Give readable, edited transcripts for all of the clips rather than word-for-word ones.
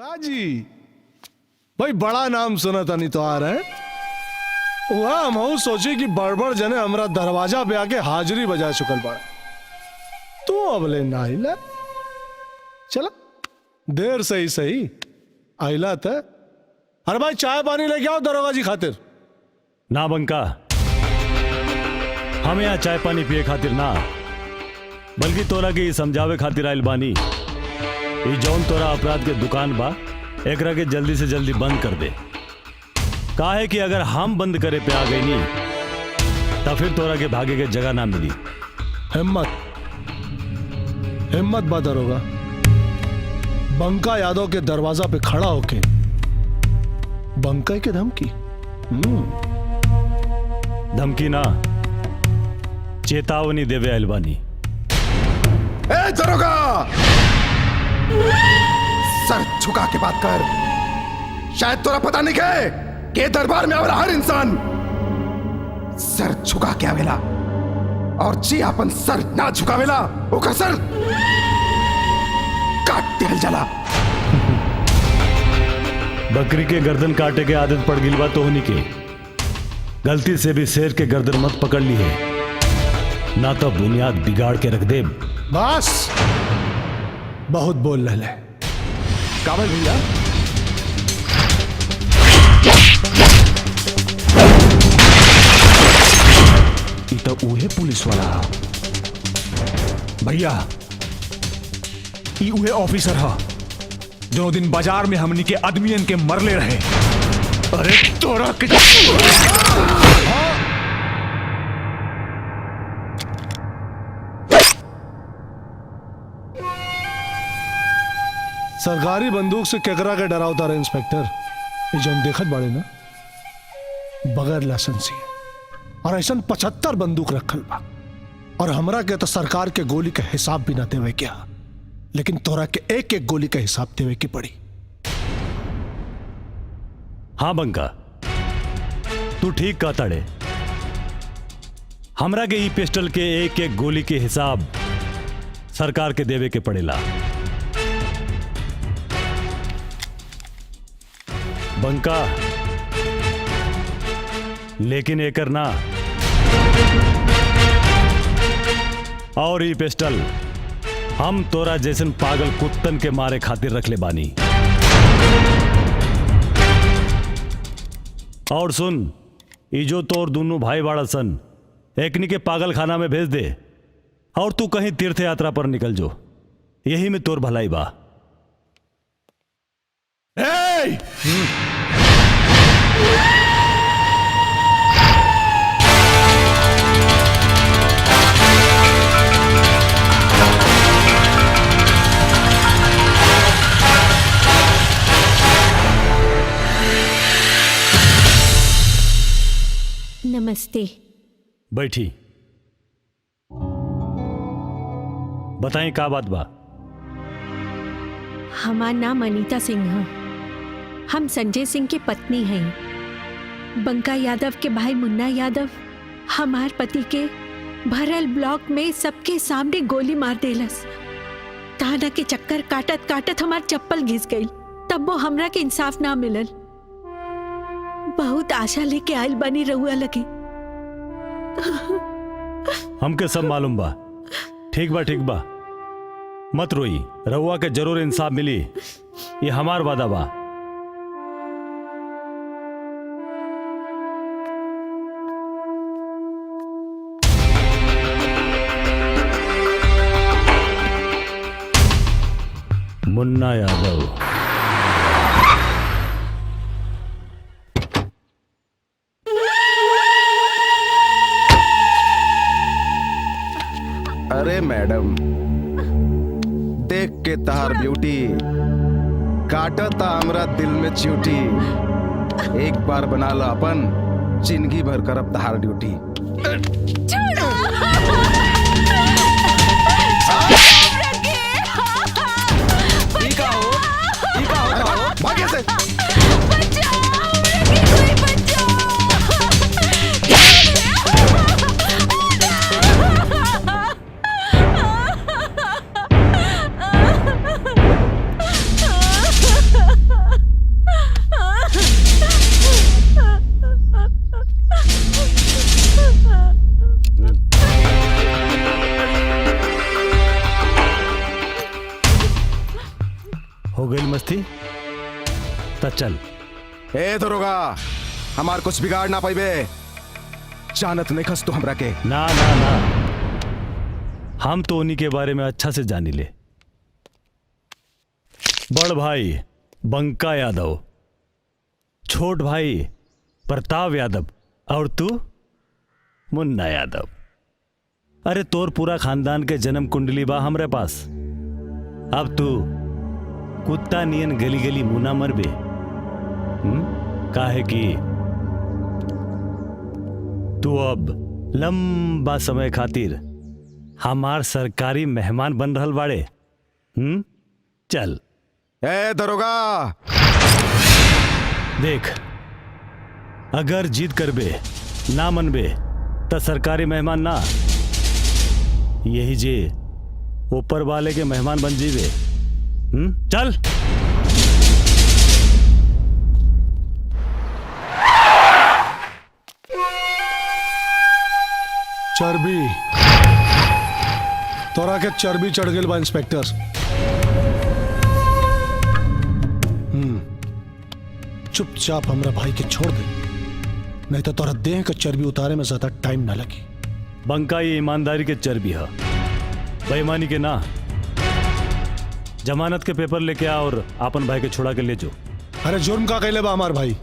दरोगा जी भाई बड़ा नाम सुना था नहीं तो आ रहे वह हम सोची कि बड़बड़ जने हमरा दरवाजा पे आके हाजिरी बजा चुकल पड़ा तू अब ले ना आइला चला देर से ही सही आइला था। अरे भाई चाय पानी लेके आओ दरोगा जी खातिर। ना बंका, हम यहाँ चाय पानी पिए खातिर ना बल्कि तोरा के समझावे खातिर आइल बानी। ये जौन तोरा अपराध के दुकान बा एकरा के जल्दी से जल्दी बंद कर दे। काहे कि अगर हम बंद करे पे आ गई नहीं तो फिर तोरा के भागे के जगह ना मिली। हिम्मत बात दरोगा बंका यादव के दरवाजा पे खड़ा होके बंका के धमकी धमकी ना चेतावनी देवे अलबानी। ए दरोगा सर झुका के बात कर। शायद तोरा पता नहीं है कि दरबार में आवेला हर इंसान सर झुका के आवेला और जी अपन सर ना झुकावेला ओकर सर काट दिल जला। बकरी के गर्दन काटे के आदत पड़ गई बा तोहनी के। गलती से भी शेर के गर्दन मत पकड़ ली है ना तो बुनियाद बिगाड़ के रख दे। बस बहुत बोल रहे काबल भैया तो उहे पुलिस वाला भैया ई उहे ऑफिसर हा जो दिन बाजार में हमनी के आदमियन के मरले रहे। अरे तोरा के सरकारी बंदूक से केकरा के डरावता रहे इंस्पेक्टर। ये जो देखत बाड़े ना बगैर लाइसेंस ही और ऐसा 75 बंदूक रखल बा और हमरा के तो सरकार के गोली का हिसाब भी ना देवे क्या, लेकिन तोरा के एक एक गोली का हिसाब देवे की पड़ी। हाँ बंका तू ठीक कहता रे। हमरा के ई पिस्टल के एक एक गोली के हिसाब सरकार के देवे के पड़ेला। बंका लेकिन एकर ना और ये पिस्टल हम तोरा जैसन पागल कुत्तन के मारे खातिर रख ले बानी। और सुन ये जो तोर दोनों भाई बाड़ा सन एकनी के पागल खाना में भेज दे और तू कहीं तीर्थ यात्रा पर निकल जो। यही में तोर भलाई बा। नमस्ते। बैठी बताएं का बात बा। हमार नाम अनीता सिंह है। हम संजय सिंह की पत्नी हैं। बंका यादव के भाई मुन्ना यादव हमार पति के भरल ब्लॉक में सबके सामने गोली मार देलस। ताना के चक्कर काटत काटत हमार चप्पल घिस गई। तब वो हमरा के इंसाफ ना मिलल। बहुत आशा लेके आयल बनी रहुआ लगे। हमके सब मालूम बा। ठीक बा मत रोई। रहुआ के जरूर इंसाफ मिली, ये हमार वादा बा। मुन्ना यादव अरे मैडम देख के तहार ब्यूटी काटता हमरा दिल में च्यूटी। एक बार बना लो अपन जिंदगी भर करब तहार ड्यूटी। भाग्य से समझ थी तो चल। ए दरोगा, हमार कुछ बिगाड़ ना पाइबे। जानत नहीं खस तू हमरा के। ना ना ना, हम तो उन्हीं के बारे में अच्छा से जानी ले। बड़ भाई बंका यादव, छोट भाई प्रताप यादव और तू मुन्ना यादव। अरे तोर पूरा खानदान के जन्म कुंडली बा हमरे पास। अब तू कुत्ता नियन गली गली मुना मरबे। काहे कि तू अब लंबा समय खातिर हमार सरकारी मेहमान बन रहल बाड़े। चल। ए दरोगा, देख, अगर जीत करबे ना मनबे तो सरकारी मेहमान ना, यही जे ऊपर वाले के मेहमान बन जीवे। चल। चर्बी, तोरा के चर्बी चढ़ गई बा इंस्पेक्टर। चुपचाप हमरा भाई के छोड़ दे, नहीं तो तोरा देह के चर्बी उतारे में ज्यादा टाइम ना लगी। बंका ये ईमानदारी के चर्बी है, बेईमानी के ना। जमानत के पेपर लेके आ और अपन भाई के छुड़ा के ले जो। अरे जुर्म का कैले बा हमार भाई?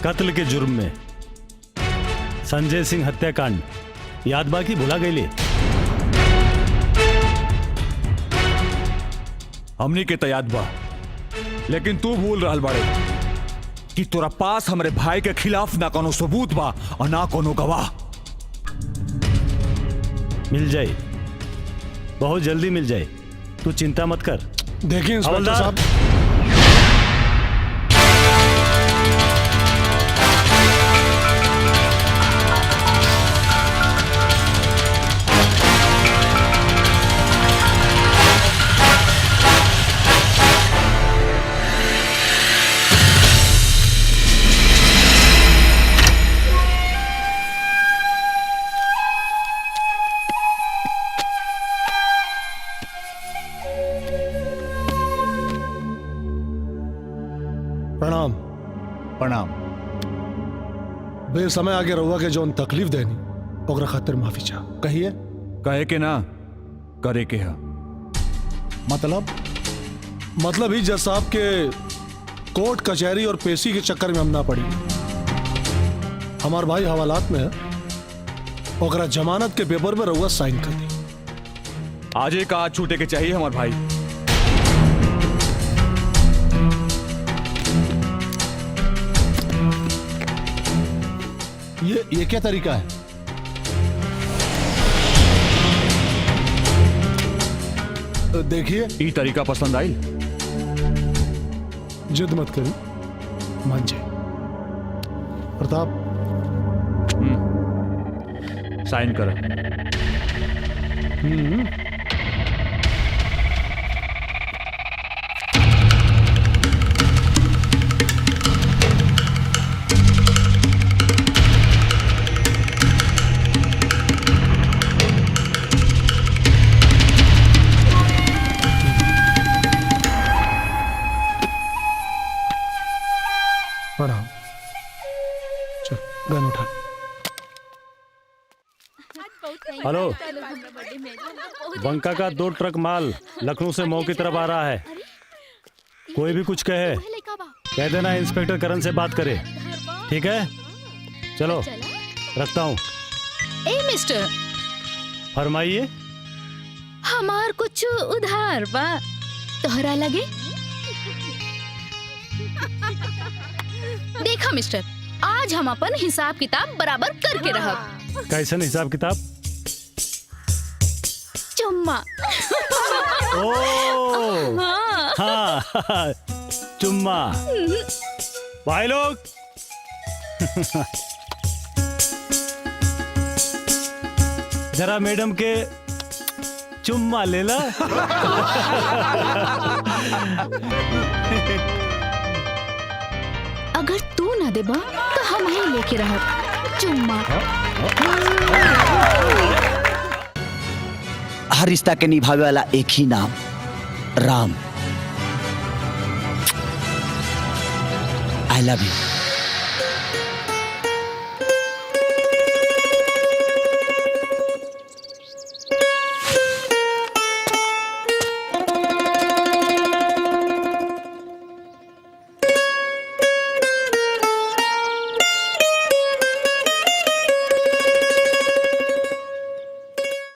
कत्ल के जुर्म में संजय सिंह हत्याकांड याद बा की भुला गईले? हमनी के तो याद बा, लेकिन तू भूल रहल बाड़े कि तोरा पास हमरे भाई के खिलाफ ना कोनो सबूत बा और ना कोनो गवाह। मिल जाए, बहुत जल्दी मिल जाए, तू चिंता मत कर। देखिए इंस्पेक्टर साहब, प्रणाम। प्रणाम। बेसमय आगे रहुआ के जौन तकलीफ देनी ओकरा खातिर माफी चाह। कहिए। कहे के ना, करे के है। मतलब ही जज साहब के कोर्ट कचहरी और पेशी के चक्कर में हम ना पड़ी। हमार भाई हवालात में है, ओकरा जमानत के पेपर में रहुआ साइन कर दी। आज एक आज छूटे के चाहिए हमार भाई। ये क्या तरीका है? देखिए, ई तरीका पसंद आई? जिद मत करी, मान जाए। प्रताप, साइन कर। प्रणाम। चल, गन उठा। हेलो, बंका का 2 ट्रक माल लखनऊ से मऊ की तरफ आ रहा है। कोई भी कुछ कहे कह देना इंस्पेक्टर करण से बात करे, ठीक है? चलो रखता हूँ। ए मिस्टर, फरमाइए। हमार कुछ उधार बा, तोहरा लगे? देखा मिस्टर, आज हम अपन हिसाब किताब बराबर करके रहब। कैसन हिसाब किताब? चुम्मा। ओ हाँ, चुम्मा। भाई लोग, जरा मैडम के चुम्मा ले ला। अगर तू ना देबा तो हम ही लेके रहब चुम्मा। हर रिश्ता के निभावे वाला एक ही नाम राम, आई लव यू।